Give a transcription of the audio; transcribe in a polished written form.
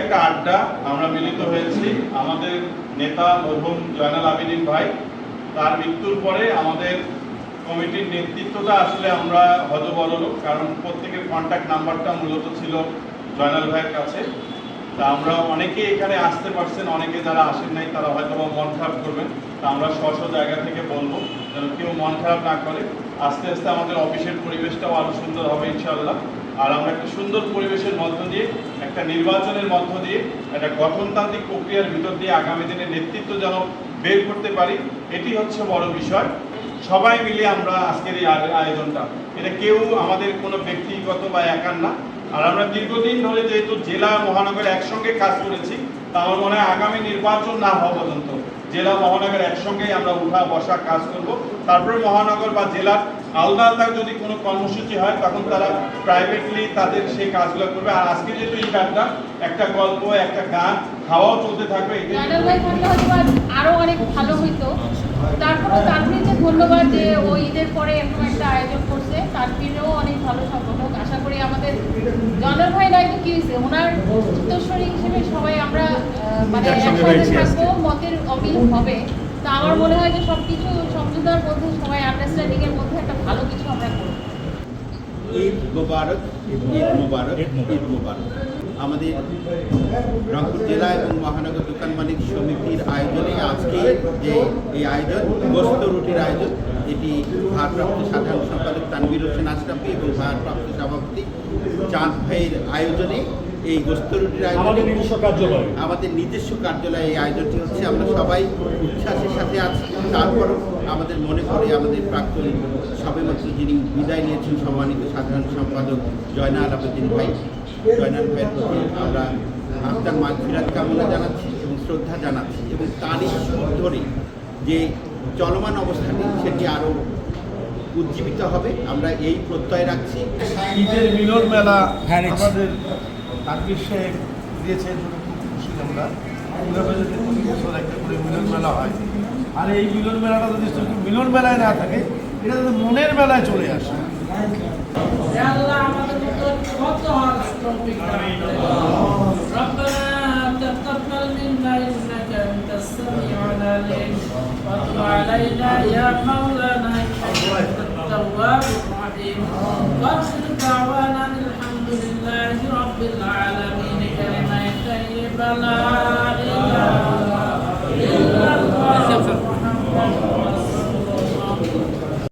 একটা আড্ডা আমরা মিলিত হয়েছি আমাদের নেতা মরহুম জয়নাল আবেদিন ভাই তার মৃত্যুর পরে আমাদের কমিটির নেতৃত্বটা আসলে আমরা হতবদল, কারণ প্রত্যেকের কন্ট্যাক্ট নাম্বারটা মূলত ছিল জয়নাল ভাইয়ের কাছে। তা আমরা অনেকে এখানে আসতে পারছেন, অনেকে যারা আসেন নাই তারা হয়তো মন খারাপ করবেন। তা আমরা স্ব জায়গা থেকে বলবো যেন কেউ মন খারাপ না করে। আস্তে আস্তে আমাদের অফিসের পরিবেশটাও আরো সুন্দর হবে ইনশাআল্লাহ। আর আমরা একটা সুন্দর পরিবেশের মধ্য দিয়ে, একটা নির্বাচনের মধ্য দিয়ে, একটা গঠনতান্ত্রিক প্রক্রিয়ার ভিতর দিয়ে আগামী দিনে নেতৃত্ব যেন বের করতে পারি, এটি হচ্ছে বড় বিষয়। সবাই মিলে আমরা আজকের এই আয়োজনটা, এটা কেউ আমাদের কোনো ব্যক্তিগত বা একার না। আর আমরা দীর্ঘদিন ধরে যেহেতু জেলা মহানগর একসঙ্গে কাজ করেছি, তা আমার মনে হয় আগামী নির্বাচন না হওয়া পর্যন্ত জেলা মহানগর একসঙ্গেই আমরা উঠা বসা কাজ করব। তারপরে মহানগর বা জেলার আলাদা আলাদা যদি কোনো কর্মসূচি হয় তখন তারা প্রাইভেটলি তাদের সেই কাজগুলো করবে। আর আজকে যেহেতু এই গানটা একটা গল্প, একটা গান, খাওয়াও চলতে থাকবে, আরো অনেক ভালো হইতো। তারপরে তানভীরকে ধন্যবাদ যে ও ঈদের পরে এরকম একটা আয়োজন করছে। তানভীরও অনেক ভালো সম্পাদক। আশা করি আমাদের জয়নাল ভাই নাই তো কি হয়েছে, ওনার উত্তরস্বরী হিসেবে সবাই আমরা মানে একসাথে থাকবো, মতের অমিল হবে। তা আমার মনে হয় যে সবকিছু সমঝোতার মধ্যে, সবাই আন্ডারস্ট্যান্ডিং এর মধ্যে একটা ভালো কিছু আমরা করব। ঈদ মোবারক, ঈদ মোবারক, ঈদ মোবারক। আমাদের রংপুর জেলা এবং মহানগর দোকান মালিক সমিতির আয়োজনে আজকে যে এই আয়োজন, গোস্ত রুটির আয়োজন, এটি ভারপ্রাপ্ত সাধারণ সম্পাদক তানভীর হোসেন আশরাফি এবং ভারপ্রাপ্ত সভাপতি চাঁদ ভাইয়ের আয়োজনে এই গোস্ত রুটির আয়োজন আমাদের নিজস্ব কার্যালয়ে এই আয়োজনটি হচ্ছে। আমরা সবাই উচ্ছ্বাসের সাথে আছি। তারপরও আমাদের মনে পড়ে আমাদের প্রাক্তন সবেমাত্র যিনি বিদায় নিয়েছেন সম্মানিত সাধারণ সম্পাদক জয়নাল আবেদিন ভাই। জয়নাল ভাইয়ের প্রতি আমরা আত্মার মাগফিরাত কামনা জানাচ্ছি এবং শ্রদ্ধা জানাচ্ছি, এবং তারই সুর ধরে যে চলমান অবস্থাটি সেটি আরও উজ্জীবিত হবে, আমরা এই প্রত্যয় রাখছি। ঈদের মিলন মেলা আমাদের তানভীর সাহেব দিয়েছে, খুব খুশি আমরা। এইভাবে যদি প্রতি বছর একটা করে মিলন মেলা হয়, আর এই মিলন মেলাটা যদি শুধু মিলন মেলায় না থাকে, এটা যদি মনের মেলায় চলে আসে। وتب علينا يا مولانا إنك أنت التواب الرحيم